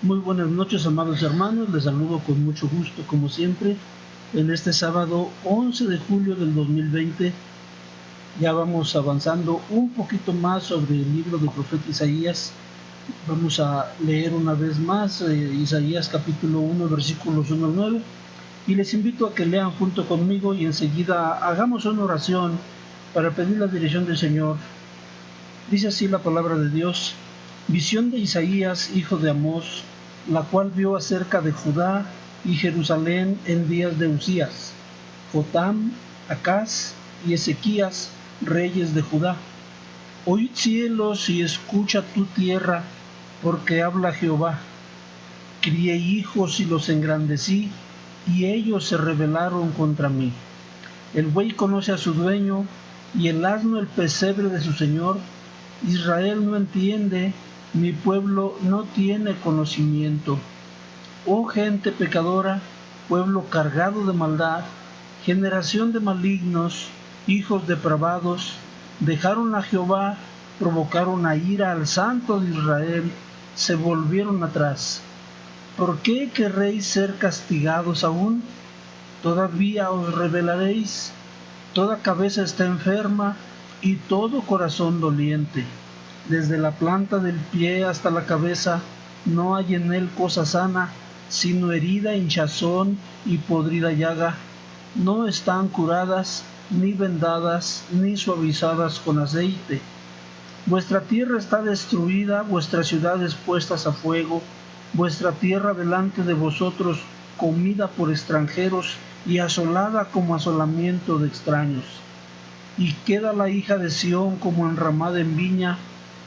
Muy buenas noches, amados hermanos. Les saludo con mucho gusto, como siempre, en este sábado 11 de julio del 2020. Ya vamos avanzando un poquito más sobre el libro del profeta Isaías. Vamos a leer una vez más Isaías capítulo 1, versículos 1 al 9. Y les invito a que lean junto conmigo y enseguida hagamos una oración para pedir la dirección del Señor. Dice así la palabra de Dios: visión de Isaías, hijo de Amós, la cual vio acerca de Judá y Jerusalén en días de Usías, Jotam, Acaz y Ezequías, reyes de Judá. Oíd cielos y escucha tu tierra, porque habla Jehová. Crié hijos y los engrandecí, y ellos se rebelaron contra mí. El buey conoce a su dueño, y el asno el pesebre de su señor. Israel no entiende, mi pueblo no tiene conocimiento. Oh gente pecadora, pueblo cargado de maldad, generación de malignos, hijos depravados, dejaron a Jehová, provocaron a ira al Santo de Israel, se volvieron atrás. ¿Por qué querréis ser castigados aún? ¿Todavía os rebelaréis? Toda cabeza está enferma y todo corazón doliente. Desde la planta del pie hasta la cabeza no hay en él cosa sana, sino herida, hinchazón y podrida llaga. No están curadas, ni vendadas, ni suavizadas con aceite. Vuestra tierra está destruida, vuestras ciudades puestas a fuego, vuestra tierra delante de vosotros comida por extranjeros y asolada como asolamiento de extraños. Y queda la hija de Sión como enramada en viña,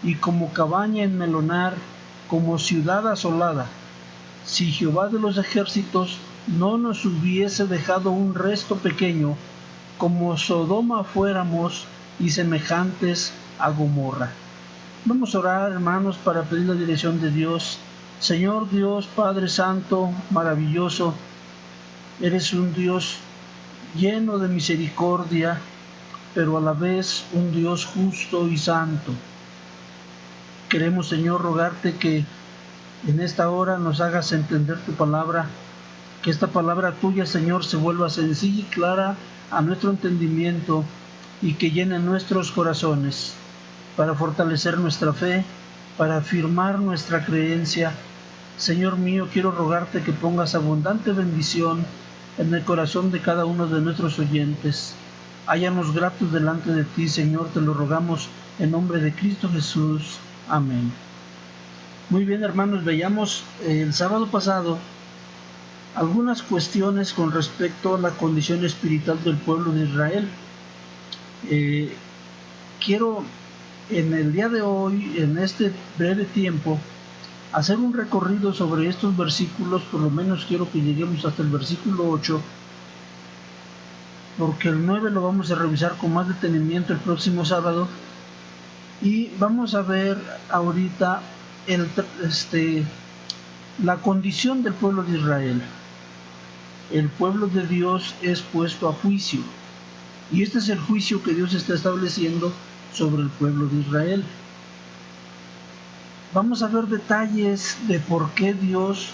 y como cabaña en melonar, como ciudad asolada. Si Jehová de los ejércitos no nos hubiese dejado un resto pequeño, como Sodoma fuéramos y semejantes a Gomorra. Vamos a orar, hermanos, para pedir la dirección de Dios. Señor Dios, Padre Santo, maravilloso, eres un Dios lleno de misericordia, pero a la vez un Dios justo y santo. Queremos, Señor, rogarte que en esta hora nos hagas entender tu palabra, que esta palabra tuya, Señor, se vuelva sencilla y clara a nuestro entendimiento y que llene nuestros corazones para fortalecer nuestra fe, para afirmar nuestra creencia. Señor mío, quiero rogarte que pongas abundante bendición en el corazón de cada uno de nuestros oyentes. Hállanos gratos delante de ti, Señor, te lo rogamos en nombre de Cristo Jesús. Amén. Muy bien, hermanos, veíamos el sábado pasado algunas cuestiones con respecto a la condición espiritual del pueblo de Israel. Quiero en el día de hoy, en este breve tiempo, hacer un recorrido sobre estos versículos. Por lo menos quiero que lleguemos hasta el versículo 8, porque el 9 lo vamos a revisar con más detenimiento el próximo sábado. Y vamos a ver ahorita la condición del pueblo de Israel. El pueblo de Dios es puesto a juicio, y este es el juicio que Dios está estableciendo sobre el pueblo de Israel. Vamos a ver detalles de por qué Dios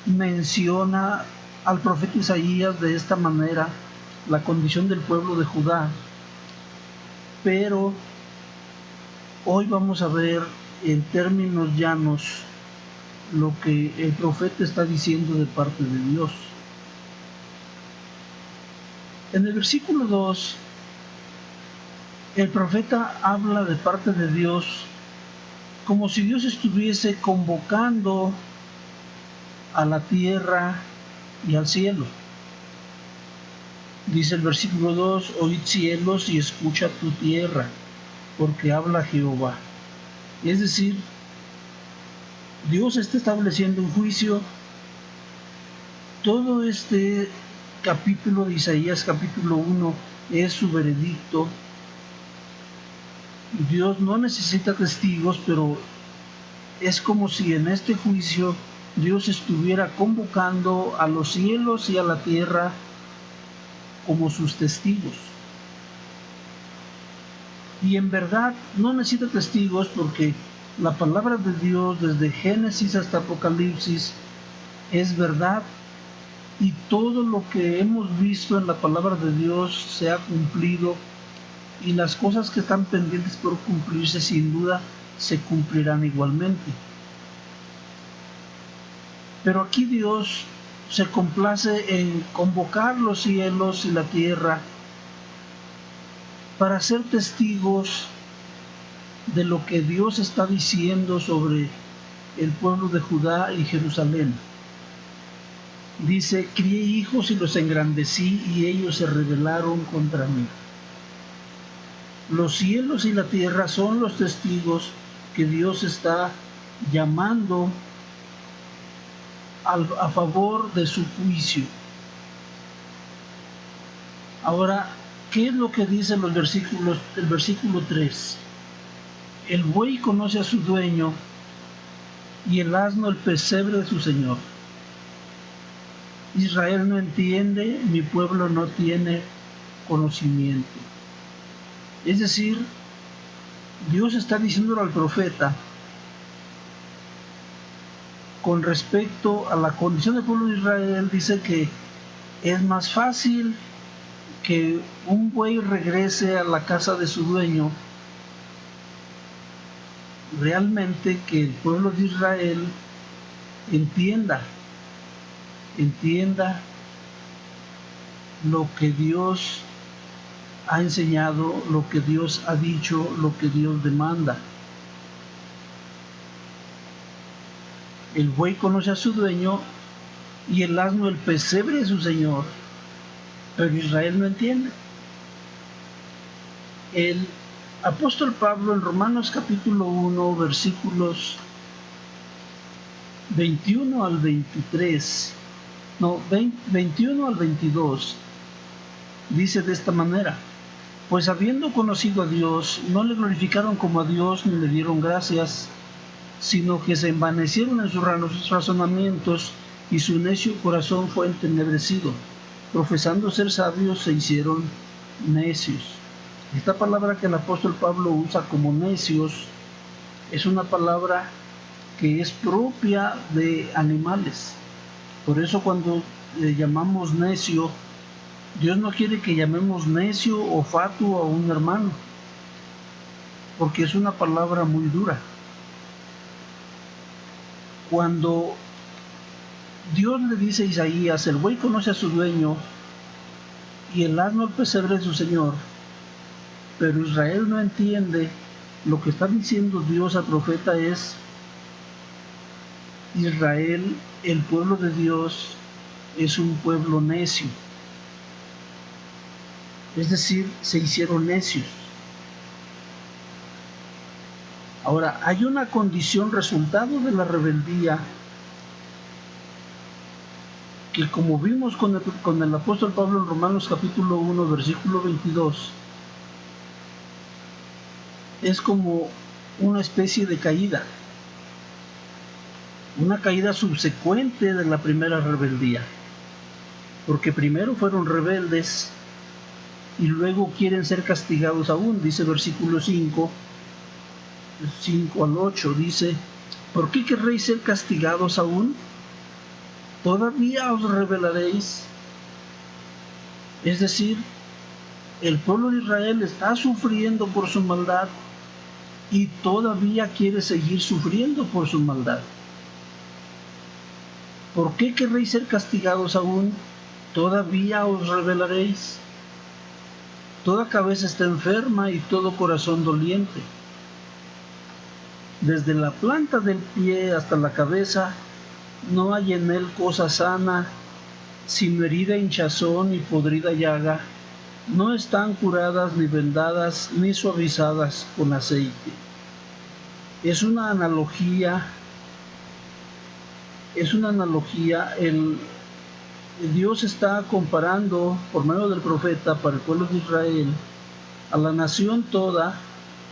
menciona al profeta Isaías de esta manera, la condición del pueblo de Judá. Pero hoy vamos a ver en términos llanos lo que el profeta está diciendo de parte de Dios. En el versículo 2, el profeta habla de parte de Dios como si Dios estuviese convocando a la tierra y al cielo. Dice el versículo 2, oíd cielos y escucha tu tierra, porque habla Jehová. Es decir, Dios está estableciendo un juicio. Todo este capítulo de Isaías, capítulo 1, es su veredicto. Dios no necesita testigos, pero es como si en este juicio Dios estuviera convocando a los cielos y a la tierra como sus testigos. Y en verdad no necesita testigos, porque La palabra de Dios desde Génesis hasta Apocalipsis es verdad, y todo lo que hemos visto en la palabra de Dios se ha cumplido, y las cosas que están pendientes por cumplirse sin duda se cumplirán igualmente. Pero aquí Dios se complace en convocar los cielos y la tierra para ser testigos de lo que Dios está diciendo sobre el pueblo de Judá y Jerusalén. Dice: crié hijos y los engrandecí, y ellos se rebelaron contra mí. Los cielos y la tierra son los testigos que Dios está llamando a favor de su juicio. Ahora, ¿qué es lo que dice el versículo 3? El buey conoce a su dueño, y el asno el pesebre de su señor. Israel no entiende, mi pueblo no tiene conocimiento. Es decir, Dios está diciéndole al profeta con respecto a la condición del pueblo de Israel. Dice que es más fácil que un buey regrese a la casa de su dueño realmente que el pueblo de Israel entienda lo que Dios ha enseñado, lo que Dios ha dicho, lo que Dios demanda. El buey conoce a su dueño, y el asno el pesebre de su señor, pero Israel no entiende. El apóstol Pablo en Romanos capítulo 1, versículos 21 al 22, dice de esta manera: pues habiendo conocido a Dios, no le glorificaron como a Dios ni le dieron gracias, sino que se envanecieron en sus razonamientos, y su necio corazón fue entenebrecido. Profesando ser sabios, se hicieron necios. Esta palabra que el apóstol Pablo usa como necios es una palabra que es propia de animales. Por eso cuando le llamamos necio, Dios no quiere que llamemos necio o fatuo a un hermano, porque es una palabra muy dura. Cuando Dios le dice a Isaías: el buey conoce a su dueño, y el asno el pesebre de su señor, pero Israel no entiende, lo que está diciendo Dios al profeta es: Israel, el pueblo de Dios, es un pueblo necio. Es decir, se hicieron necios. Ahora, hay una condición resultado de la rebeldía que, como vimos con el apóstol Pablo en Romanos capítulo 1, versículo 22, es como una especie de caída, una caída subsecuente de la primera rebeldía, porque primero fueron rebeldes y luego quieren ser castigados aún. Dice versículo 5 al 8, dice: ¿por qué querréis ser castigados aún? ¿Todavía os rebelaréis? Es decir, el pueblo de Israel está sufriendo por su maldad, y todavía quiere seguir sufriendo por su maldad. ¿Por qué querréis ser castigados aún? ¿Todavía os rebelaréis? Toda cabeza está enferma y todo corazón doliente. Desde la planta del pie hasta la cabeza no hay en él cosa sana, sino herida, hinchazón y podrida llaga. No están curadas, ni vendadas, ni suavizadas con aceite. Es una analogía. Dios está comparando por medio del profeta para el pueblo de Israel a la nación toda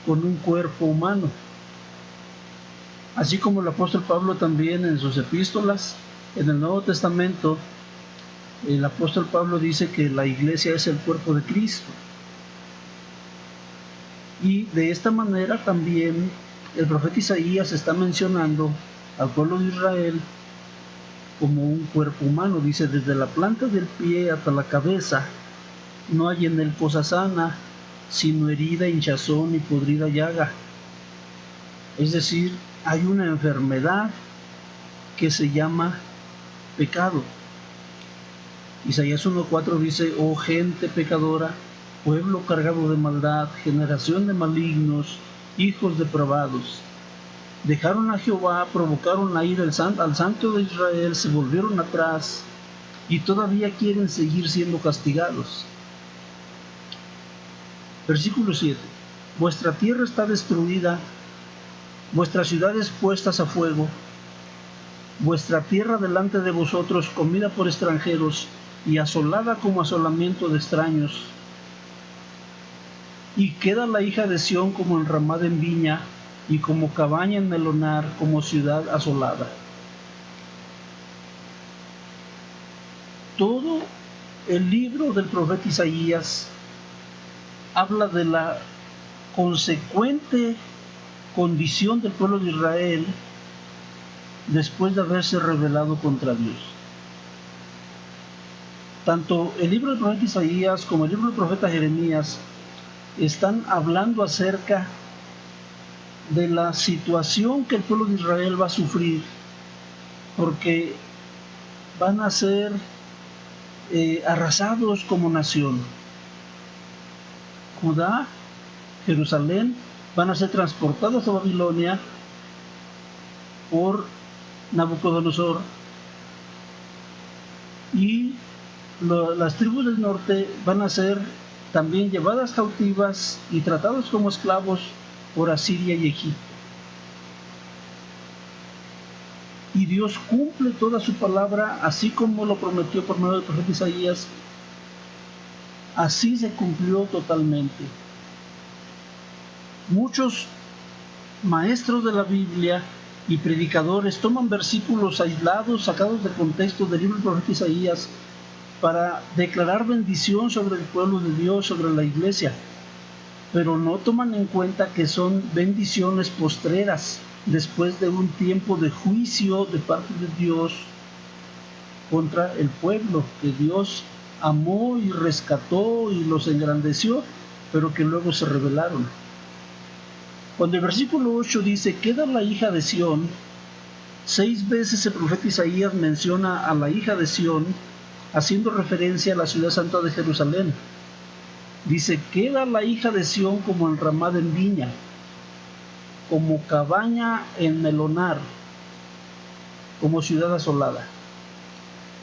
con un cuerpo humano. Así como el apóstol Pablo también en sus epístolas, en el Nuevo Testamento, el apóstol Pablo dice que la iglesia es el cuerpo de Cristo. Y de esta manera también el profeta Isaías está mencionando al pueblo de Israel como un cuerpo humano. Dice: desde la planta del pie hasta la cabeza no hay en él cosa sana, sino herida, hinchazón y podrida llaga. Es decir, hay una enfermedad que se llama pecado. Isaías 1:4 dice: oh gente pecadora, pueblo cargado de maldad, generación de malignos, hijos depravados. Dejaron a Jehová, provocaron a ira al Santo de Israel, se volvieron atrás y todavía quieren seguir siendo castigados. Versículo 7. Vuestra tierra está destruida, vuestras ciudades puestas a fuego, vuestra tierra delante de vosotros comida por extranjeros y asolada como asolamiento de extraños. Y queda la hija de Sión como enramada en viña y como cabaña en melonar, como ciudad asolada. Todo el libro del profeta Isaías habla de la consecuente condición del pueblo de Israel después de haberse rebelado contra Dios. Tanto el libro del profeta Isaías como el libro del profeta Jeremías están hablando acerca de la situación que el pueblo de Israel va a sufrir, porque van a ser arrasados como nación. Judá, Jerusalén, van a ser transportados a Babilonia por Nabucodonosor, y las tribus del norte van a ser también llevadas cautivas y tratados como esclavos por Asiria y Egipto. Y Dios cumple toda su palabra, así como lo prometió por medio del profeta Isaías. Así se cumplió totalmente. Muchos maestros de la Biblia y predicadores toman versículos aislados, sacados de contexto del libro del profeta Isaías, para declarar bendición sobre el pueblo de Dios, sobre la iglesia, pero no toman en cuenta que son bendiciones postreras, después de un tiempo de juicio de parte de Dios contra el pueblo que Dios amó y rescató y los engrandeció, pero que luego se rebelaron. Cuando el versículo 8 dice: queda la hija de Sión, 6 veces el profeta Isaías menciona a la hija de Sión, haciendo referencia a la ciudad santa de Jerusalén. Dice: queda la hija de Sión como enramada en viña, como cabaña en melonar, como ciudad asolada.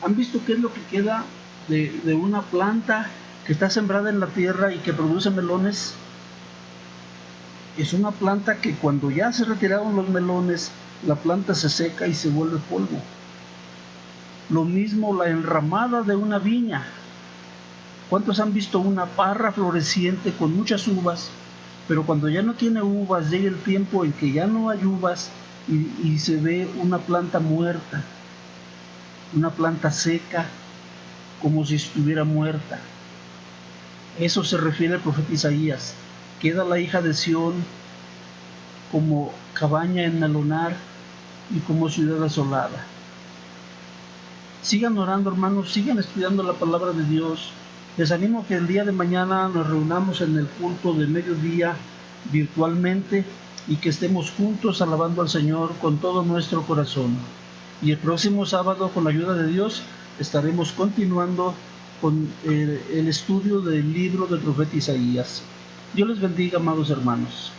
¿Han visto qué es lo que queda de una planta que está sembrada en la tierra y que produce melones? Es una planta que cuando ya se retiraron los melones, la planta se seca y se vuelve polvo. Lo mismo la enramada de una viña. ¿Cuántos han visto una parra floreciente con muchas uvas, pero cuando ya no tiene uvas, llega el tiempo en que ya no hay uvas y se ve una planta muerta, una planta seca, como si estuviera muerta? Eso se refiere al profeta Isaías. Queda la hija de Sión como cabaña en melonar y como ciudad asolada. Sigan orando, hermanos, sigan estudiando la palabra de Dios. Les animo a que el día de mañana nos reunamos en el culto de mediodía virtualmente y que estemos juntos alabando al Señor con todo nuestro corazón. Y el próximo sábado, con la ayuda de Dios, estaremos continuando con el estudio del libro del profeta Isaías. Dios les bendiga, amados hermanos.